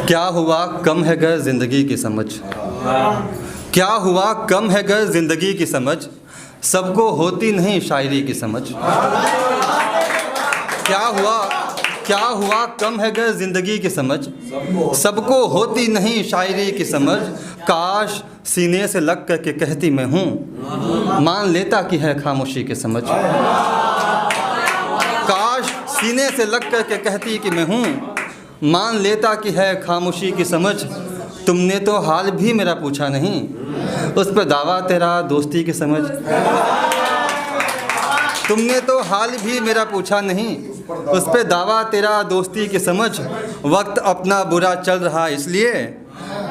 क्या हुआ कम है गर जिंदगी की समझ, क्या हुआ कम है गर जिंदगी की समझ, सबको होती नहीं शायरी की समझ। क्या हुआ कम है गर जिंदगी की समझ, सबको होती नहीं शायरी की समझ। काश सीने से लग कर के कहती मैं हूँ, मान लेता कि है खामोशी की समझ। काश सीने से लग कर के कहती कि मैं हूँ, मान लेता कि है खामोशी की समझ। तुमने तो हाल भी मेरा पूछा नहीं, उस पर दावा तेरा दोस्ती की समझ। तुमने तो हाल भी मेरा पूछा नहीं, उस पे दावा तेरा दोस्ती की समझ। वक्त अपना बुरा चल रहा इसलिए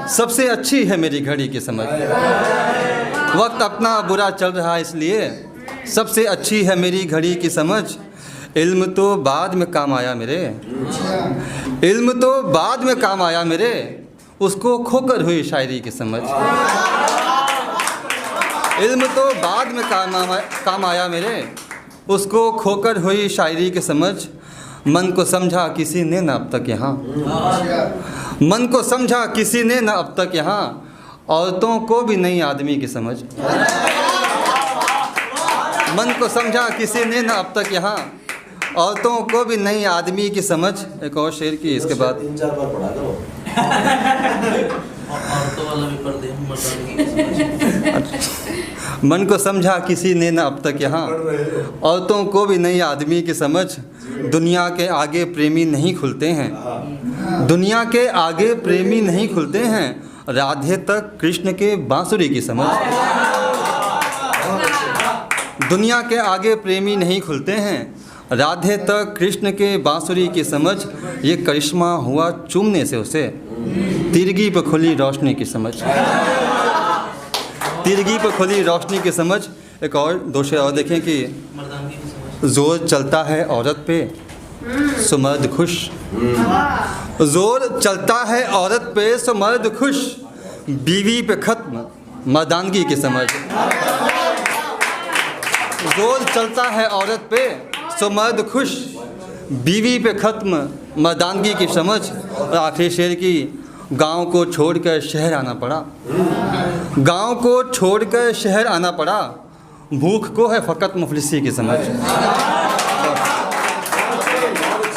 सबसे अच्छी है मेरी घड़ी की समझ। वक्त अपना बुरा चल रहा इसलिए सबसे अच्छी है मेरी घड़ी की समझ। इल्म तो बाद में काम आया मेरे, इल्म तो बाद में काम आया मेरे, उसको खोकर हुई शायरी की समझ। इल्म तो बाद में काम आया मेरे, उसको खोकर हुई शायरी की समझ। मन को समझा किसी ने न अब तक यहाँ, मन को समझा किसी ने न अब तक यहाँ, औरतों को भी नहीं आदमी की समझ। मन को समझा किसी ने न अब तक यहाँ, औरतों को भी नहीं आदमी की समझ। एक और शेर की इसके बाद 3-4 बार पढ़ा करो। औरतों वाला भी पढ़ दे। मन को समझा किसी ने न अब तक यहाँ, औरतों को भी नहीं आदमी की समझ। दुनिया के आगे प्रेमी नहीं खुलते हैं, दुनिया के आगे प्रेमी नहीं खुलते हैं, राधे तक कृष्ण के बांसुरी की समझ। दुनिया के आगे प्रेमी नहीं खुलते हैं, राधे तक कृष्ण के बांसुरी की समझ। ये करिश्मा हुआ चूमने से उसे, तिरगी पर खुली रोशनी की समझ। तिरगी पर खुली रोशनी की समझ। एक और 2 शेर और देखें कि जोर चलता है औरत पे सो मर्द खुश, जोर चलता है औरत पे सो मर्द खुश, बीवी पे खत्म मर्दानगी की समझ। जोर चलता है औरत पे सो मर्द खुश, बीवी पे खत्म मर्दानगी की समझ। और आखिरी शेर की, गांव को छोड़कर शहर आना पड़ा, गांव को छोड़कर शहर आना पड़ा, भूख को है फ़कत मुफलिसी की समझ।